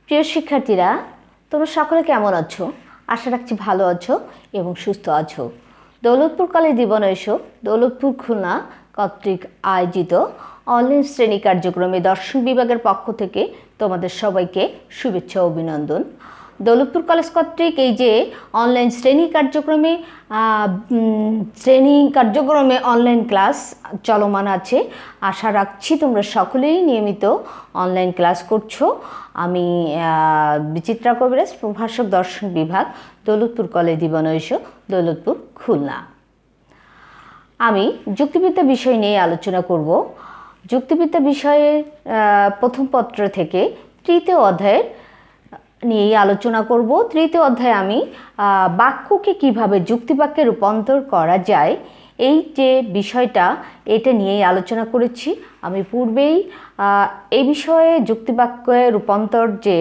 প্রিয় শিক্ষার্থীরা, তোমরা সকলে কেমন আছো? আশা রাখছি ভালো আছো এবং সুস্থ আছো। দৌলতপুর কলেজ দিবনৈশ দৌলতপুর খুলনা কর্তৃক আয়োজিত অনলাইন শ্রেণী কার্যক্রমে দর্শন বিভাগের পক্ষ থেকে তোমাদের সবাইকে শুভেচ্ছা ও অভিনন্দন। দৌলতপুর কলেজ কর্তৃক এই যে অনলাইন শ্রেণী কার্যক্রমে অনলাইন ক্লাস চলমান আছে। আশা রাখছি তোমরা সকলেই নিয়মিত অনলাইন ক্লাস করছো। আমি বিচিত্রা কবিরাজ, প্রভাষক দর্শন বিভাগ, দৌলতপুর কলেজ দিবনৈশ দৌলতপুর খুলনা। আমি যুক্তিবিদ্যা বিষয় নিয়ে আলোচনা করব। যুক্তিবিদ্যা বিষয়ের প্রথম পত্র থেকে তৃতীয় অধ্যায়ের নিয়েই আলোচনা করব। তৃতীয় অধ্যায়ে আমি বাক্যকে কিভাবে যুক্তিবাক্যে রূপান্তর করা যায় এই যে বিষয়টা, এটা নিয়েই আলোচনা করেছি। আমি পূর্বেই এই বিষয়ে যুক্তিবাক্যে রূপান্তর যে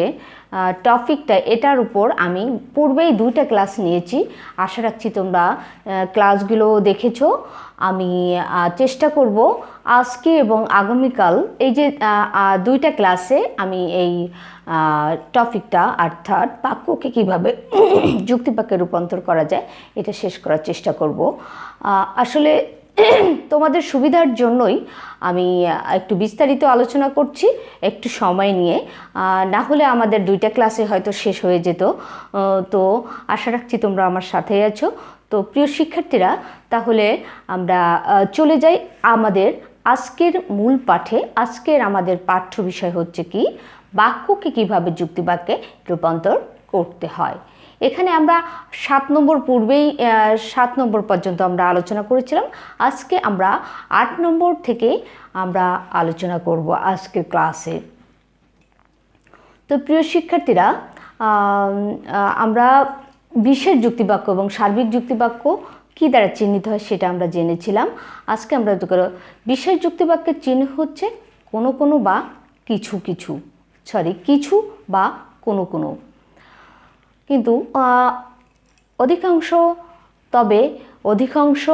টপিকটা, এটার উপর আমি পূর্বেই 2টা ক্লাস নিয়েছি। আশা রাখছি তোমরা ক্লাসগুলো দেখেছো। আমি চেষ্টা করব আজকে এবং আগামীকাল এই যে 2টা ক্লাসে আমি এই টপিকটা, অর্থাৎ বাক্যকে কীভাবে যুক্তিবাক্যে রূপান্তর করা যায়, এটা শেষ করার চেষ্টা করব। আসলে তোমাদের সুবিধার জন্যই আমি একটু বিস্তারিত আলোচনা করছি, একটু সময় নিয়ে। না হলে আমাদের 2টা ক্লাসে হয়তো শেষ হয়ে যেত। তো আশা রাখছি তোমরা আমার সাথেই আছো। তো প্রিয় শিক্ষার্থীরা, তাহলে আমরা চলে যাই আমাদের আজকের মূল পাঠে। আজকের আমাদের পাঠ্য বিষয় হচ্ছে কি, বাক্যকে কিভাবে যুক্তিবাক্যে রূপান্তর করতে হয়। এখানে আমরা 7 নম্বর পর্যন্ত আমরা আলোচনা করেছিলাম। আজকে আমরা 8 নম্বর থেকে আমরা আলোচনা করব আজকের ক্লাসে। তো প্রিয় শিক্ষার্থীরা, আমরা বিশেষ যুক্তিবাক্য এবং সার্বিক যুক্তিবাক্য কী দ্বারা চিহ্নিত হয় সেটা আমরা জেনেছিলাম। আজকে আমরা বিশেষ যুক্তিবাক্যের চিহ্ন হচ্ছে কোনো বা কিছু বা কোনো। কিন্তু অধিকাংশ,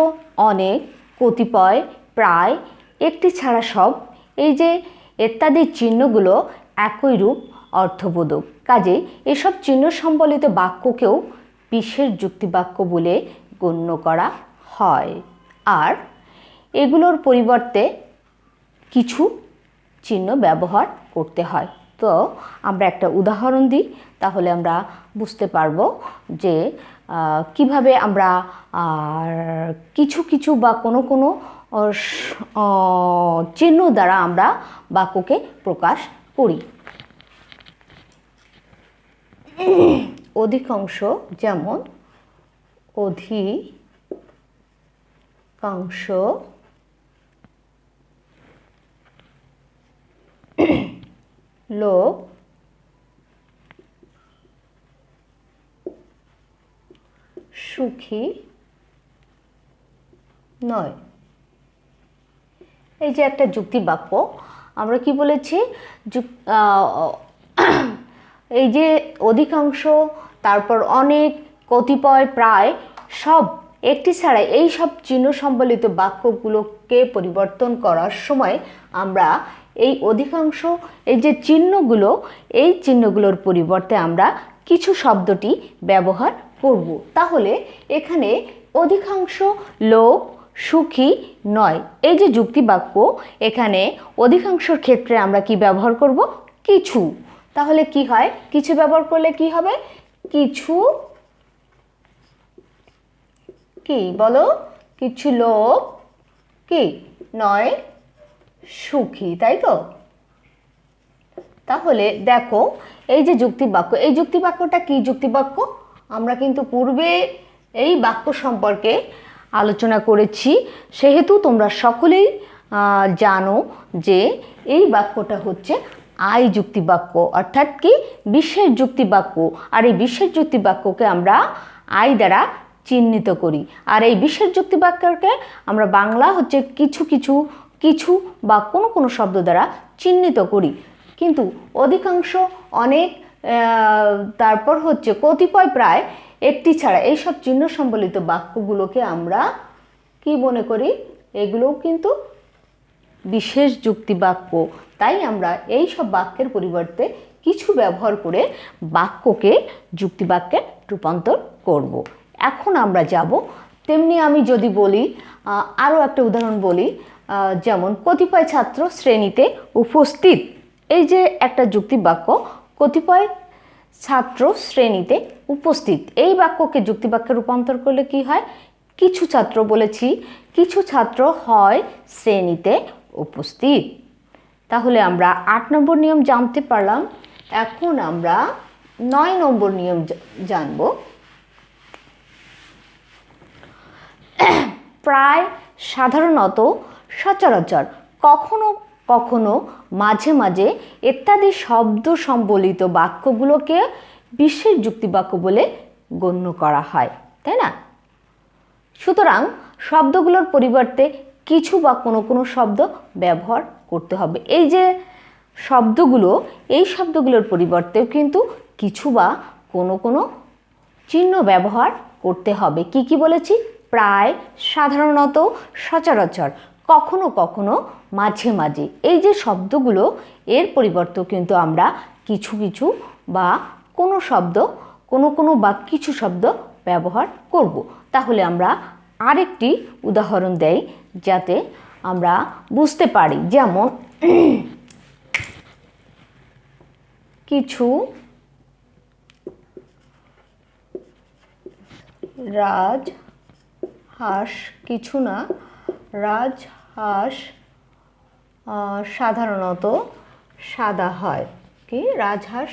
অনেক, কতিপয়, প্রায়, একটি ছাড়া সব, এই যে ইত্যাদি চিহ্নগুলো একই রূপ অর্থবোধক। কাজে এসব চিহ্ন সম্বলিত বাক্যকেও বিশেষ যুক্তিবাক্য বলে গণ্য করা হয়। আর এগুলোর পরিবর্তে কিছু চিহ্ন ব্যবহার করতে হয়। তো আমরা একটা উদাহরণ দিই, তাহলে আমরা বুঝতে পারবো যে কিভাবে আমরা কিছু বা কোনো চিহ্ন দ্বারা আমরা বাক্যকে প্রকাশ করি। অধিকাংশ, যেমন অধিকাংশ, লোক সুখী নয়। এই যে একটা যুক্তি বাক্য, আমরা কি বলেছি, এই যে অধিকাংশ, তারপর অনেক, কতিপয়, প্রায়, সব, একটি ছাড়া, এই সব চিহ্ন সম্বলিত বাক্যগুলোকে পরিবর্তন করার সময় আমরা এই অধিকাংশ, এই যে চিহ্নগুলো, এই চিহ্নগুলোর পরিবর্তে আমরা কিছু শব্দটি ব্যবহার করব। তাহলে এখানে অধিকাংশ লোক সুখী নয়, এই যে যুক্তি বাক্য, এখানে অধিকাংশের ক্ষেত্রে আমরা কি ব্যবহার করব, কিছু। তাহলে কি হয়, কিছু ব্যবহার করলে কি হবে, কিছু কি বলো, কিছু লোক কি নয় সুখী, তাই তো? তাহলে দেখো, এই যে যুক্তিবাক্য, এই যুক্তিবাক্যটা কি যুক্তিবাক্য, আমরা কিন্তু পূর্বে এই বাক্য সম্পর্কে আলোচনা করেছি, সেহেতু তোমরা সকলেই জানো যে এই বাক্যটা হচ্ছে আই যুক্তিবাক্য, অর্থাৎ কি বিশেষ যুক্তিবাক্য। আর এই বিশেষ যুক্তিবাক্যকে আমরা আই দ্বারা চিহ্নিত করি। আর এই বিশেষ যুক্তিবাক্যকে আমরা বাংলা হচ্ছে কিছু বা কোনো শব্দ দ্বারা চিহ্নিত করি। কিন্তু অধিকাংশ, অনেক, তারপর হচ্ছে কতিপয়, প্রায়, একটি ছাড়া, এইসব চিহ্ন সম্বলিত বাক্যগুলোকে আমরা কি মনে করি, এগুলোও কিন্তু বিশেষ যুক্তি বাক্য। তাই আমরা এই সব বাক্যের পরিবর্তে কিছু ব্যবহার করে বাক্যকে যুক্তিবাক্যে রূপান্তর করব। এখন আমরা যাব, তেমনি আমি যদি বলি আরও একটা উদাহরণ বলি, যেমন কতিপয় ছাত্র শ্রেণীতে উপস্থিত। এই যে একটা যুক্তিবাক্য, কতিপয় ছাত্র শ্রেণীতে উপস্থিত, এই বাক্যকে যুক্তিবাক্যে রূপান্তর করলে কি হয়? কিছু ছাত্র বলেছি, কিছু ছাত্র হয় শ্রেণীতে উপস্থিত। তাহলে আমরা 8 নম্বর নিয়ম জানতে পারলাম। এখন আমরা 9 নম্বর নিয়ম জানব। প্রায়, সাধারণত, সচরাচর, কখনো কখনো, মাঝে মাঝে ইত্যাদি শব্দ সম্বলিত বাক্যগুলোকে বিশেষ যুক্তিবাক্য বলে গণ্য করা হয়, তাই না? সুতরাং শব্দগুলোর পরিবর্তে কিছু বা কোনো কোনো শব্দ ব্যবহার করতে হবে। এই যে শব্দগুলো, এই শব্দগুলোর পরিবর্তেও কিন্তু কিছু বা কোনো কোনো চিহ্ন ব্যবহার করতে হবে। কি কি বলেছি? প্রায়, সাধারণত, সচরাচর, কখনো কখনো, মাঝে মাঝে। এই যে শব্দগুলো, এর পরিবর্তেও কিন্তু আমরা কিছু কিছু বা কোনো শব্দ, কোনো কোনো বা কিছু শব্দ ব্যবহার করব। তাহলে আমরা আরেকটি উদাহরণ দেই যাতে আমরা বুঝতে পারি। যেমন কিছু রাজহাঁস, কিছু না, রাজহাঁস সাধারণত সাদা হয়। কি? রাজহাঁস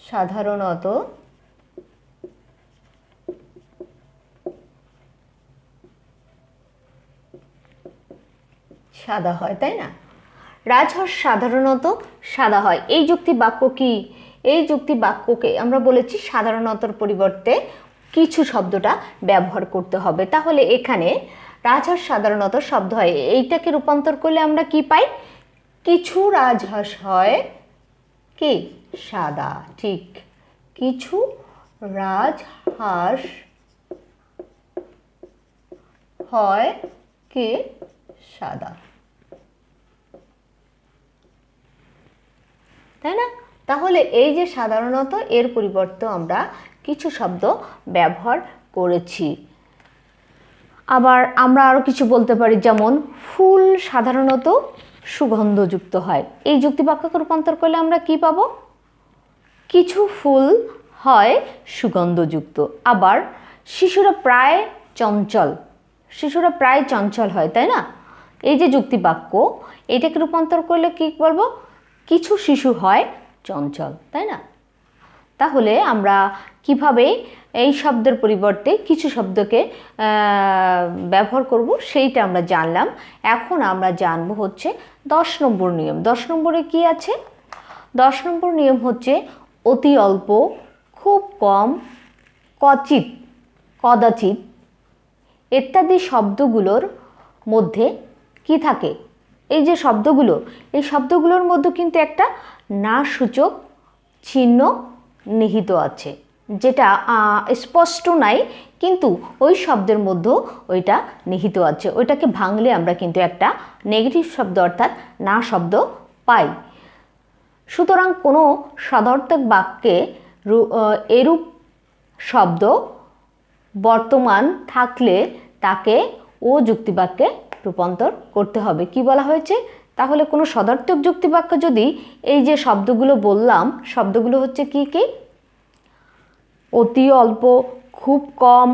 সাধারণত সাদা হয়, তাই না? রাজহাঁস সাধারণত সাদা হয়। এই যুক্তি বাক্য কি? এই যুক্তি বাক্যকে আমরা বলেছি সাধারণতর পরিবর্তে কিছু শব্দটা ব্যবহার করতে হবে। তাহলে এখানে রাজহাঁস সাধারণত শব্দ হয়, এইটাকে রূপান্তর করলে আমরা কি পাই? কিছু রাজহাঁস হয় কি? সাদা। ঠিক, কিছু রাজহাঁস হয় কি? সাদা, তাই না? তাহলে এই যে সাধারণত, এর পরিবর্তে আমরা কিছু শব্দ ব্যবহার করেছি। আবার আমরা আরও কিছু বলতে পারি, যেমন ফুল সাধারণত সুগন্ধযুক্ত হয়। এই যুক্তিবাক্যকে রূপান্তর করলে আমরা কি পাবো? কিছু ফুল হয় সুগন্ধযুক্ত। আবার শিশুরা প্রায় চঞ্চল, শিশুরা প্রায় চঞ্চল হয়, তাই না? এই যে যুক্তিবাক্য, এটাকে রূপান্তর করলে কি বলবো? কিছু শিশু হয় চঞ্চল, তাই না? তাহলে আমরা কিভাবে এই শব্দের পরিবর্তে কিছু শব্দকে ব্যবহার করব সেইটা আমরা জানলাম। এখন আমরা জানবো হচ্ছে 10 নম্বর নিয়ম। 10 নম্বরে কি আছে? 10 নম্বর নিয়ম হচ্ছে অতি অল্প, খুব কম, কচিত, কদাচিৎ ইত্যাদি শব্দগুলোর মধ্যে কি থাকে? এই যে শব্দগুলো, এই শব্দগুলোর মধ্যে কিন্তু একটা না সূচক চিহ্ন নিহিত আছে, যেটা স্পষ্ট নাই, কিন্তু ওই শব্দের মধ্যেও ওইটা নিহিত আছে। ওইটাকে ভাঙলে আমরা কিন্তু একটা নেগেটিভ শব্দ অর্থাৎ না শব্দ পাই। সুতরাং কোনো সদর্থক বাক্যে এরূপ শব্দ বর্তমান থাকলে তাকে ও যুক্তিবাক্যে রূপান্তর করতে হবে। কি বলা হয়েছে? তাহলে কোনো সদর্থক যুক্তিবাক্য যদি এই যে শব্দগুলো বললাম, শব্দগুলো হচ্ছে কি কি? অতি অল্প, খুব কম,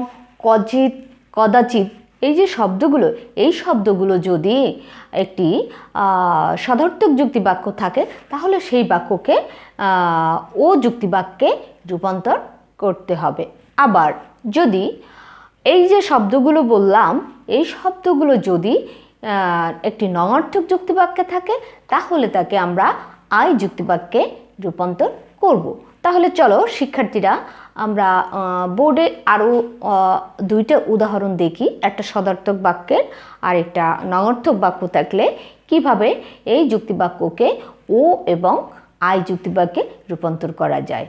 কচিত, কদাচিৎ। এই যে শব্দগুলো, এই শব্দগুলো যদি একটি সদর্থক যুক্তিবাক্য থাকে তাহলে সেই বাক্যকে ও যুক্তিবাক্যে রূপান্তর করতে হবে। আবার যদি এই যে শব্দগুলো বললাম, এই শব্দগুলো যদি একটি নঙার্থক যুক্তিবাক্যে থাকে তাহলে তাকে আমরা আই যুক্তিবাক্যে রূপান্তর করব। তাহলে চলো শিক্ষার্থীরা, আমরা বোর্ডে আরও 2টা উদাহরণ দেখি, একটা সদর্থক বাক্যের আর একটা নঙার্থক বাক্য থাকলে কিভাবে এই যুক্তিবাক্যকে ও এবং আই যুক্তিবাক্যে রূপান্তর করা যায়।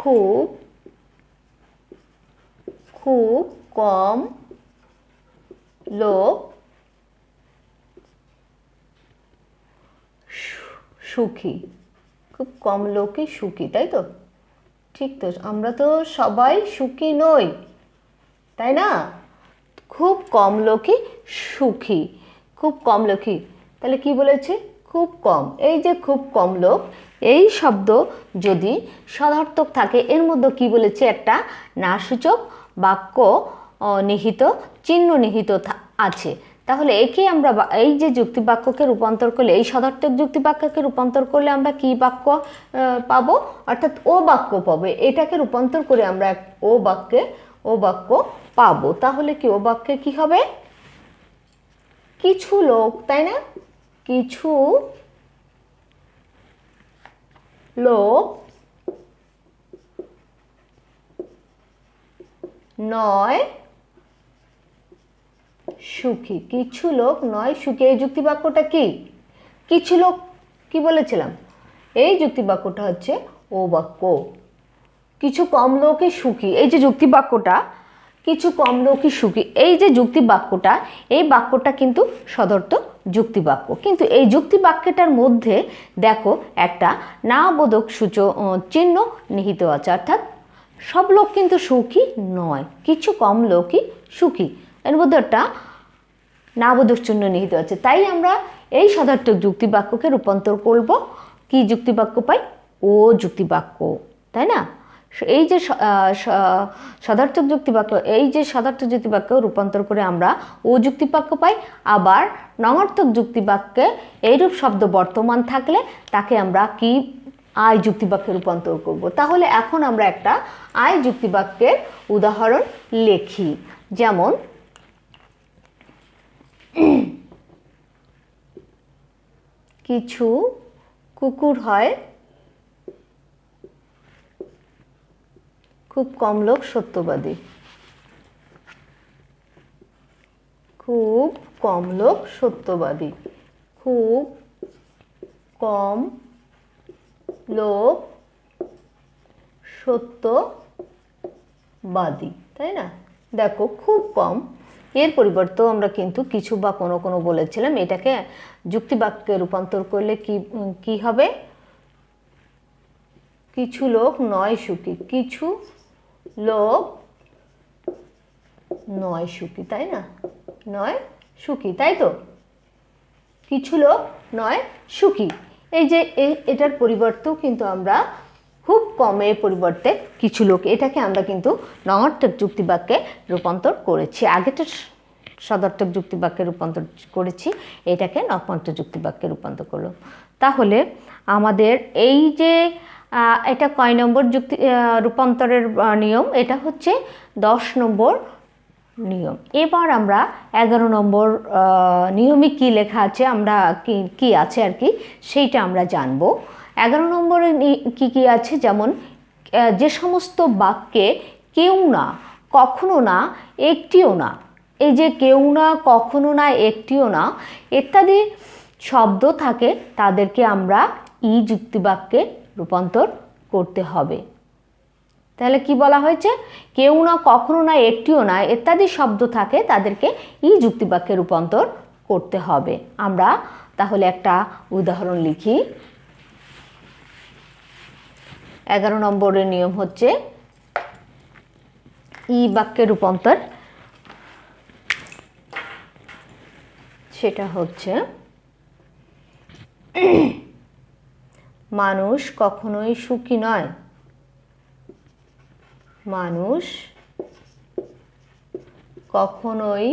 খুব খুব কম লোক সুখী, খুব কম লোকই সুখী, তাই তো? ঠিক তো, আমরা তো সবাই সুখী নই, তাই না? খুব কম লোকই সুখী, খুব কম লোকই, তাহলে কি বলেছে? খুব কম। এই যে খুব কম লোক, এই শব্দ যদি সদর্থক থাকে, এর মধ্যে কি বলেছে? একটা নাসূচক বাক্য নিহিত, চিহ্ন নিহিত আছে। তাহলে একে আমরা এই যে যুক্তি বাক্যকে রূপান্তর করলে, এই সদর্থক যুক্তি বাক্যকে রূপান্তর করলে আমরা কি বাক্য পাবো? অর্থাৎ ও বাক্য পাবো। এটাকে রূপান্তর করে আমরা ও বাক্য পাবো। তাহলে কি ও বাক্যে কি হবে? কিছু লোক, তাই না? কিছু লোক নয় সুখী, কিছু লোক নয় সুখী। এই যুক্তি বাক্যটা কি? কিছু লোক কি বলেছিলাম? এই যুক্তি বাক্যটা হচ্ছে ও বাক্য। কিছু কম লোকই সুখী, এই যে যুক্তি বাক্যটা, কিছু কম লোকই সুখী, এই যে যুক্তি বাক্যটা, এই বাক্যটা কিন্তু সদর্থক যুক্তি বাক্য। কিন্তু এই যুক্তি বাক্যটার মধ্যে দেখো একটা না বোধক সূচক চিহ্ন নিহিত আছে, অর্থাৎ সব লোক কিন্তু সুখী নয়, কিছু কম লোকই সুখী, এর মধ্যে একটা না বোধক চিহ্ন নিহিত আছে। তাই আমরা এই সদর্থক যুক্তি বাক্যকে রূপান্তর করব কি যুক্তি বাক্য পাই? ও যুক্তি বাক্য, তাই না? এই যে সদর্থক যুক্তি বাক্য, এই যে সদর্থক যুক্তি বাক্য রূপান্তর করে আমরা ও যুক্তি বাক্য পাই। আবার নঙর্থক যুক্তি বাক্যে এইরূপ শব্দ বর্তমান থাকলে তাকে আমরা কি আয় যুক্তি বাক্যে রূপান্তর করব। তাহলে এখন আমরা একটা আয় যুক্তি বাক্যের উদাহরণ লিখি। যেমন কিছু কুকুর হয় খুব কম লোক সত্যবাদী, খুব কম লোক সত্যবাদী, খুব কম লোক সত্যবাদী, তাই না? দেখো খুব কম, এর পরিবর্তেও আমরা কিন্তু কিছু বা কোনো কোনো বলেছিলাম। এটাকে যুক্তি বাক্যে রূপান্তর করলে কি হবে? কিছু লোক নয় সুখী, কিছু লোক নয় সুখী, তাই না? নয় সুখী, তাই তো? কিছু লোক নয় সুখী, এই যে এটার পরিবর্তেও কিন্তু আমরা খুব কমের পরিবর্তে কিছু লোক, এটাকে আমরা কিন্তু নঙর্থক যুক্তি বাক্যে রূপান্তর করেছি। আগেটা সদর্থক যুক্তি বাক্যে রূপান্তর করেছি, এটাকে নঙর্থক যুক্তি বাক্যে রূপান্তর করলো। তাহলে আমাদের এই যে এটা কয় নম্বর যুক্তি রূপান্তরের নিয়ম? এটা হচ্ছে 10 নম্বর নিয়ম। এবার আমরা 11 নম্বর নিয়মে কি লেখা আছে, আমরা কি আছে আর কি সেইটা আমরা জানব। 11 নম্বরে কি আছে? যেমন যে সমস্ত বাক্যে কেউ না, কখনো না, একটিও না, এই যে কেউ না, কখনো না, একটিও না ইত্যাদি শব্দ থাকে, তাদেরকে আমরা ই যুক্তি বাক্যে রূপান্তর করতে হবে। তাহলে কি বলা হয়েছে? কেউ না, কখনো না, একটিও না ইত্যাদি শব্দ থাকে, তাদেরকে ই যুক্তি বাক্যে রূপান্তর করতে হবে। আমরা তাহলে একটা উদাহরণ লিখি। 11 নম্বরের নিয়ম হচ্ছে ই বাক্যে রূপান্তর। সেটা হচ্ছে মানুষ কখনোই সুখী নয়, মানুষ কখনোই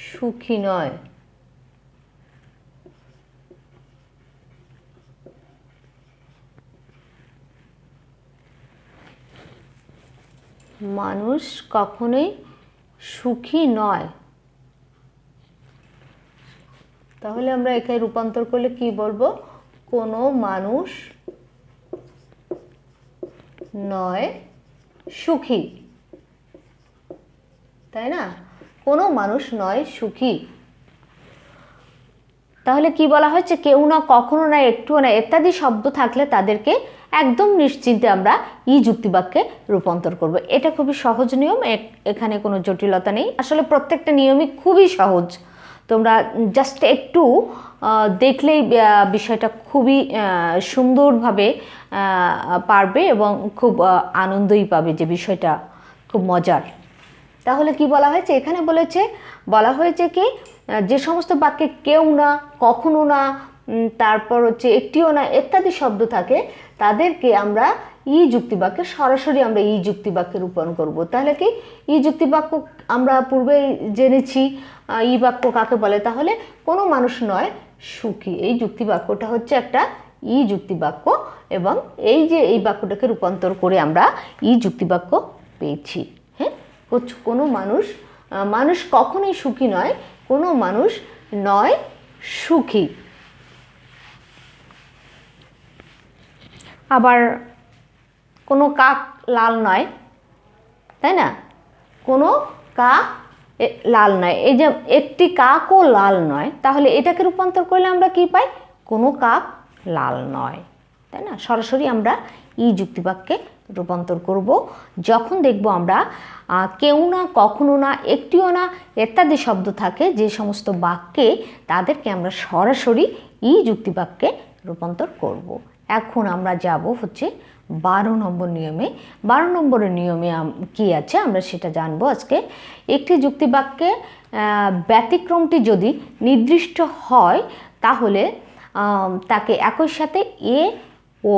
সুখী নয়। মানুষ কখনোই সুখী নয়। তাহলে আমরা একে রূপান্তর করলে কি বলবো? কোনো মানুষ নয় সুখী, তাই না? কোনো মানুষ নয় সুখী। তাহলে কি বলা হয়েছে? কেউ না, কখনো না, একটুও না ইত্যাদি শব্দ থাকলে তাদেরকে একদম নিশ্চিন্তে আমরা ই যুক্তিবাক্যে রূপান্তর করব। এটা খুবই সহজ নিয়ম, এখানে কোনো জটিলতা নেই। আসলে প্রত্যেকটা নিয়মই খুবই সহজ, তোমরা জাস্ট একটু দেখলেই বিষয়টা খুবই সুন্দরভাবে পারবে এবং খুব আনন্দই পাবে, যে বিষয়টা খুব মজার। তাহলে কি বলা হয়েছে এখানে? বলা হয়েছে কি, যে সমস্ত বাক্যে কেউ না, কখনো না, তারপর হচ্ছে একটিও না ইত্যাদি শব্দ থাকে, তাদেরকে আমরা ই যুক্তিবাক্যে সরাসরি আমরা ই যুক্তিবাক্যে রূপায়ণ করব। তাহলে কি ই যুক্তিবাক্য আমরা পূর্বে জেনেছি ই বাক্য কাকে বলে, তাহলে কোনো মানুষ নয় সুখী, এই যুক্তিবাক্যটা হচ্ছে একটা ই যুক্তিবাক্য, এবং এই যে এই বাক্যটাকে রূপান্তর করে আমরা ই যুক্তিবাক্য পেয়েছি। হ্যাঁ, কোনো মানুষ কখনোই সুখী নয়, কোনো মানুষ নয় সুখী। আবার কোনো কাক লাল নয়, তাই না? কোনো কাক লাল নয়, এই যে একটি কাকও লাল নয়, তাহলে এটাকে রূপান্তর করলে আমরা কি পাই? কোনো কাক লাল নয়, তাই না? সরাসরি আমরা ই যুক্তিবাক্যে রূপান্তর করব যখন দেখব আমরা কেউ না, কখনো না, একটিও না ইত্যাদি শব্দ থাকে যে সমস্ত বাক্যে, তাদেরকে আমরা সরাসরি ই যুক্তিবাক্যে রূপান্তর করব। এখন আমরা যাব হচ্ছে 12 নম্বর নিয়মে। 12 নম্বরের নিয়মে কি আছে আমরা সেটা জানবো আজকে। একটি যুক্তিবাক্যে ব্যতিক্রমটি যদি নির্দিষ্ট হয়, তাহলে তাকে একই সাথে এ ও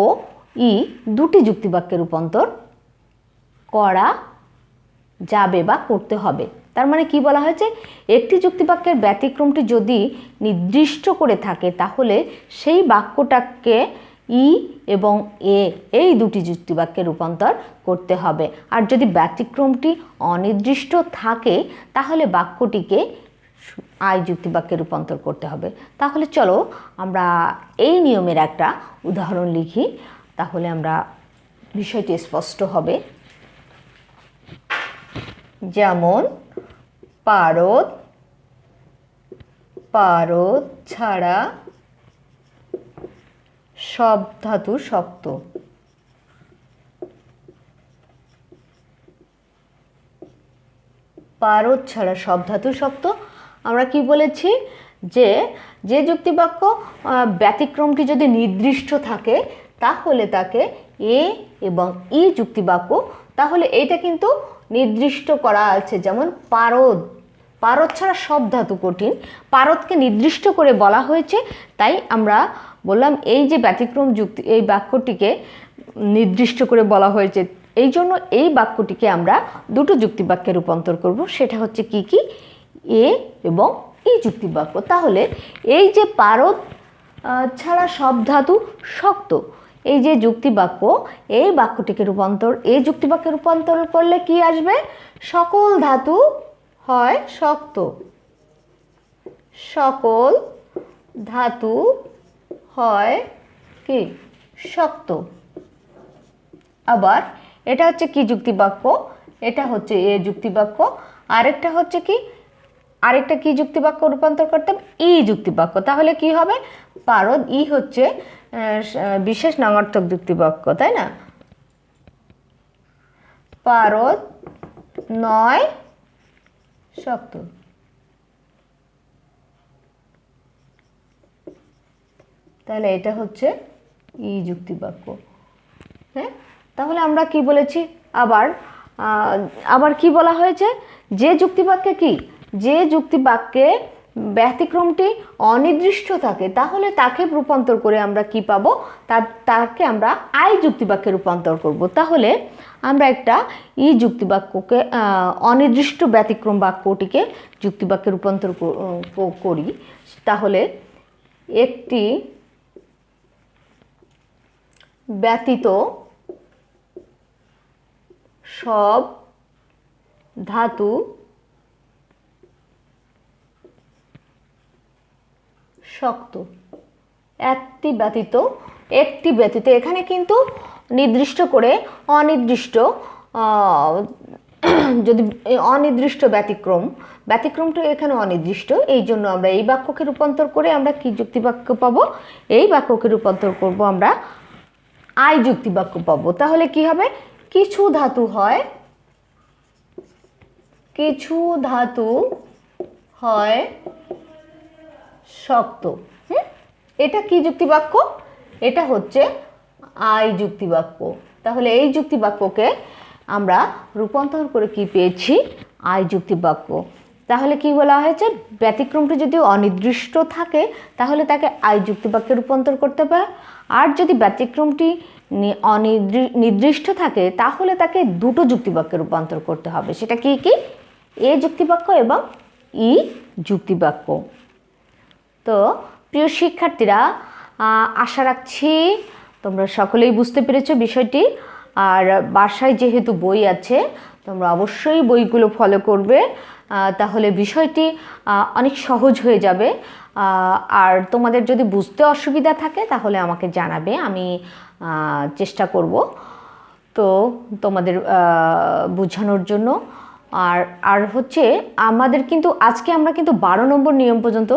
ই দুটি যুক্তিবাক্যে রূপান্তর করা যাবে বা করতে হবে। তার মানে কি বলা হয়েছে? একটি যুক্তিবাক্যের ব্যতিক্রমটি যদি নির্দিষ্ট করে থাকে, তাহলে সেই বাক্যটাকে ই এবং এ এই দুটি যুক্তিবাক্যে রূপান্তর করতে হবে। আর যদি ব্যতিক্রমটি অনির্দিষ্ট থাকে, তাহলে বাক্যটিকে আই যুক্তিবাক্যে রূপান্তর করতে হবে। তাহলে চলো আমরা এই নিয়মের একটা উদাহরণ লিখি, তাহলে আমরা বিষয়টি স্পষ্ট হবে। যেমন পারদ ছাড়া সব ধাতু শক্ত। পারদ ছাড়া সব ধাতু শক্ত। আমরা কি বলেছি? যে যুক্তিবাক্য ব্যতিক্রমটি যদি নির্দিষ্ট থাকে, তাহলে তাকে এ এবং ই যুক্তিবাক্য, তাহলে এটা কিন্তু নির্দিষ্ট করা আছে। যেমন পারদ ছাড়া সব ধাতু কঠিন, পারদকে নির্দিষ্ট করে বলা হয়েছে, তাই আমরা বললাম এই যে ব্যতিক্রম যুক্তি, এই বাক্যটিকে নির্দিষ্ট করে বলা হয়েছে, এই জন্য এই বাক্যটিকে আমরা দুটো যুক্তিবাক্যে রূপান্তর করব। সেটা হচ্ছে কি কি? এ এবং ই যুক্তিবাক্য। তাহলে এই যে পারদ ছাড়া সব ধাতু শক্ত, এই যে যুক্তিবাক্য, এই বাক্যটিকে এ যুক্তিবাক্যে রূপান্তর করলে কি আসবে? সকল ধাতু হয় শক্ত, সকল ধাতু হয় কি? শক্ত। আবার এটা হচ্ছে কি যুক্তিবাক্য? এটা হচ্ছে এ যুক্তিবাক্য। আরেকটা কি যুক্তিবাক্য রূপান্তর করতে? ই যুক্তিবাক্য। তাহলে কি হবে? পারদ, ই হচ্ছে বিশেষ নামার্থক যুক্তিবাক্য, তাই না? পারদ নয় শক্ত। তাহলে এটা হচ্ছে ই যুক্তিবাক্য। হ্যাঁ, তাহলে আমরা কি বলেছি? আবার কি বলা হয়েছে? যে যুক্তিবাক্যে ব্যতিক্রমটি অনির্দিষ্ট থাকে, তাহলে তাকে রূপান্তর করে আমরা কি পাবো? তাকে আমরা আই যুক্তিবাক্যে রূপান্তর করব। তাহলে আমরা একটা ই যুক্তিবাক্যকে অনির্দিষ্ট ব্যতিক্রম বাক্যটিকে যুক্তিবাক্যে রূপান্তর করি। তাহলে একটি ব্যতীত সব ধাতু শক্ত। একটি ব্যতীত এখানে কিন্তু নির্দিষ্ট করে অনির্দিষ্ট, যদি অনির্দিষ্ট ব্যতিক্রমটা এখানে অনির্দিষ্ট, এই জন্য আমরা এই বাক্যকে রূপান্তর করে আমরা কি যুক্তিবাক্য পাবো? এই বাক্যকে রূপান্তর করব আমরা আই যুক্তি বাক্য পাবো। তাহলে কি হবে, কিছু ধাতু হয়, কিছু ধাতু হয় শক্ত। এটা কি যুক্তি বাক্য, এটা হচ্ছে আই যুক্তি বাক্য। তাহলে এই যুক্তি বাক্যকে আমরা রূপান্তর করে কি পেয়েছি, আই যুক্তি বাক্য। তাহলে কি বলা হয়েছে, ব্যতিক্রমটি যদি অনির্দিষ্ট থাকে তাহলে তাকে আই যুক্তি বাক্যে রূপান্তর করতে হবে, আর যদি ব্যতিক্রমটি নির্দিষ্ট থাকে তাহলে তাকে দুটো যুক্তি বাক্যে রূপান্তর করতে হবে। সেটা কি কি, এ যুক্তি বাক্য এবং ই যুক্তি বাক্য। তো প্রিয় শিক্ষার্থীরা, আশা রাখছি তোমরা সকলেই বুঝতে পেরেছো বিষয়টি। আর বাসায় যেহেতু বই আছে তোমরা অবশ্যই বইগুলো ফলো করবে, তাহলে বিষয়টি অনেক সহজ হয়ে যাবে। আর তোমাদের যদি বুঝতে অসুবিধা থাকে তাহলে আমাকে জানাবে, আমি চেষ্টা করব তো তোমাদের বোঝানোর জন্য। আর হচ্ছে আমাদের কিন্তু আজকে আমরা কিন্তু 12 নম্বর নিয়ম পর্যন্ত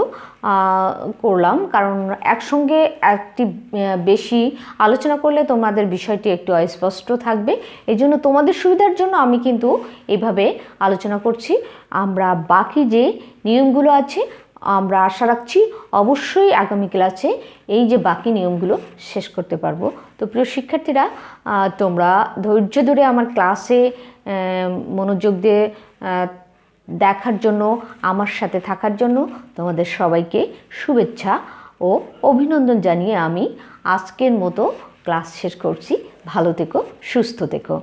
করলাম, কারণ একসঙ্গে একটি বেশি আলোচনা করলে তোমাদের বিষয়টি একটু অস্পষ্ট থাকবে। এই জন্য তোমাদের সুবিধার জন্য আমি কিন্তু এইভাবে আলোচনা করছি। আমরা বাকি যে নিয়মগুলো আছে আমরা আশা রাখছি অবশ্যই আগামী ক্লাসে এই যে বাকি নিয়মগুলো শেষ করতে পারবো। তো প্রিয় শিক্ষার্থীরা, তোমরা ধৈর্য ধরে আমার ক্লাসে মনোযোগ দিয়ে দেখার জন্য, আমার সাথে থাকার জন্য তোমাদের সবাইকে শুভেচ্ছা ও অভিনন্দন জানিয়ে আমি আজকের মতো ক্লাস শেষ করছি। ভালো থেকো, সুস্থ থেকো।